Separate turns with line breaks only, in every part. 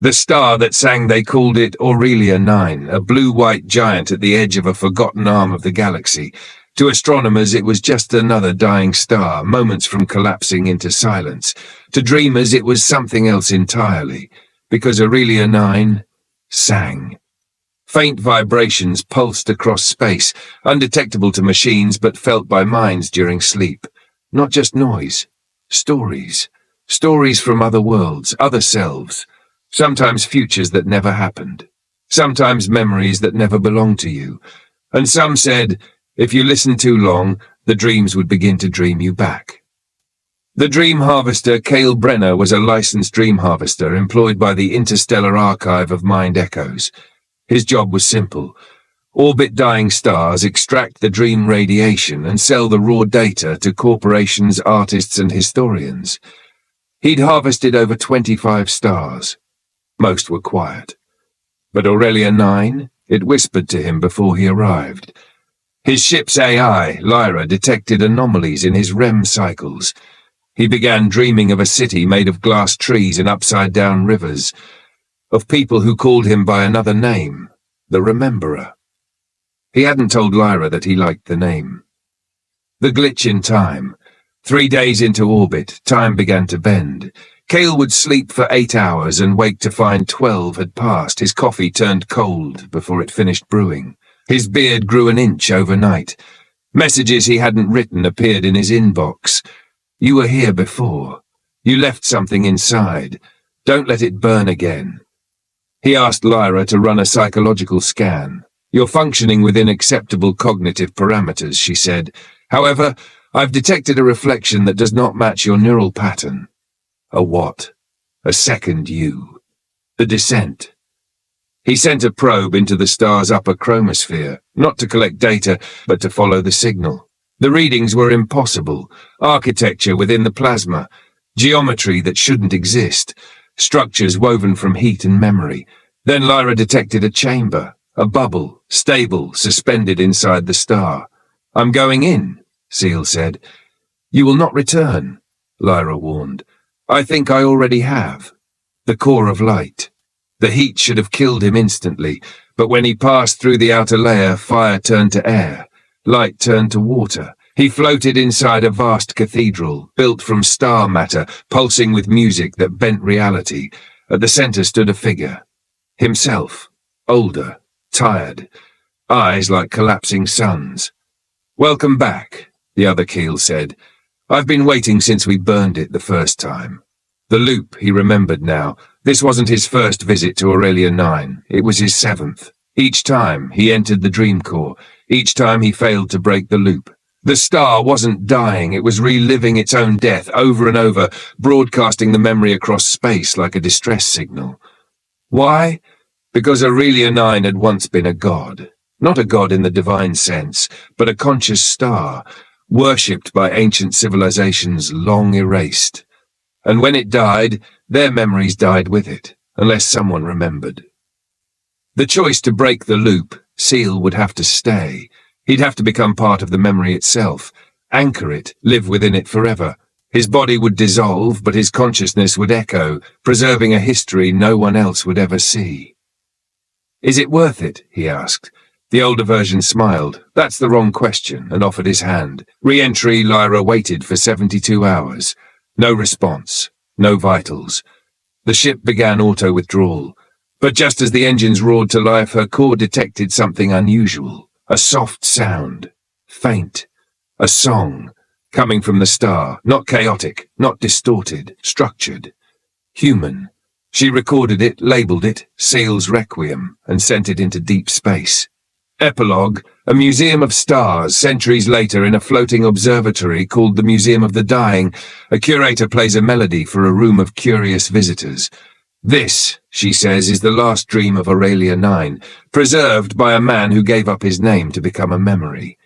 The star that sang, they called it Aurelia 9, a blue-white giant at the edge of a forgotten arm of the galaxy. To astronomers, it was just another dying star, moments from collapsing into silence. To dreamers, it was something else entirely, because Aurelia 9 sang. Faint vibrations pulsed across space, undetectable to machines but felt by minds during sleep. Not just noise. Stories. Stories from other worlds, other selves. Sometimes futures that never happened. Sometimes memories that never belonged to you. And some said, if you listened too long, the dreams would begin to dream you back. The dream harvester Cale Brenner was a licensed dream harvester employed by the Interstellar Archive of Mind Echoes. His job was simple. Orbit dying stars, extract the dream radiation, and sell the raw data to corporations, artists, and historians. He'd harvested over 25 stars. Most were quiet. But Aurelia 9, it whispered to him before he arrived. His ship's AI, Lyra, detected anomalies in his REM cycles. He began dreaming of a city made of glass trees and upside-down rivers, of people who called him by another name, the Rememberer. He hadn't told Lyra that he liked the name. The glitch in time. 3 days into orbit, time began to bend. Cale would sleep for 8 hours and wake to find 12 had passed. His coffee turned cold before it finished brewing. His beard grew an inch overnight. Messages he hadn't written appeared in his inbox. You were here before. You left something inside. Don't let it burn again. He asked Lyra to run a psychological scan. You're functioning within acceptable cognitive parameters, she said. However, I've detected a reflection that does not match your neural pattern. A what? A second you. The descent. He sent a probe into the star's upper chromosphere, not to collect data, but to follow the signal. The readings were impossible. Architecture within the plasma. Geometry that shouldn't exist. Structures woven from heat and memory. Then Lyra detected a chamber, a bubble, stable, suspended inside the star. I'm going in, Seal said. You will not return, Lyra warned. I think I already have. The core of light. The heat should have killed him instantly, but when he passed through the outer layer, fire turned to air. Light turned to water. He floated inside a vast cathedral, built from star matter, pulsing with music that bent reality. At the center stood a figure. Himself. Older. Tired. Eyes like collapsing suns. Welcome back, the other Keel said. I've been waiting since we burned it the first time. The loop, he remembered now. This wasn't his first visit to Aurelia 9. It was his 7th. Each time he entered the dream core. Each time he failed to break the loop. The star wasn't dying. It was reliving its own death over and over, broadcasting the memory across space like a distress signal. Why? Because Aurelia 9 had once been a god. Not a god in the divine sense, but a conscious star, worshipped by ancient civilizations long erased. And when it died, their memories died with it, unless someone remembered. The choice to break the loop, Seal would have to stay. He'd have to become part of the memory itself, anchor it, live within it forever. His body would dissolve, but his consciousness would echo, preserving a history no one else would ever see. Is it worth it? He asked. The older version smiled. That's the wrong question, and offered his hand. Re-entry, Lyra waited for 72 hours. No response. No vitals. The ship began auto-withdrawal. But just as the engines roared to life, her core detected something unusual. A soft sound. Faint. A song. Coming from the star. Not chaotic. Not distorted. Structured. Human. She recorded it, labeled it, Seal's Requiem, and sent it into deep space. Epilogue, a museum of stars. Centuries later, in a floating observatory called the Museum of the Dying, a curator plays a melody for a room of curious visitors. This, she says, is the last dream of Aurelia 9, preserved by a man who gave up his name to become a memory.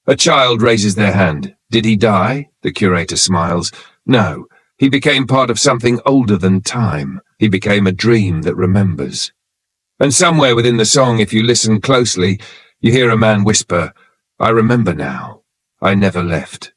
A child raises their hand. Did he die? The curator smiles. No, he became part of something older than time. He became a dream that remembers. And somewhere within the song, if you listen closely, you hear a man whisper, I remember now. I never left.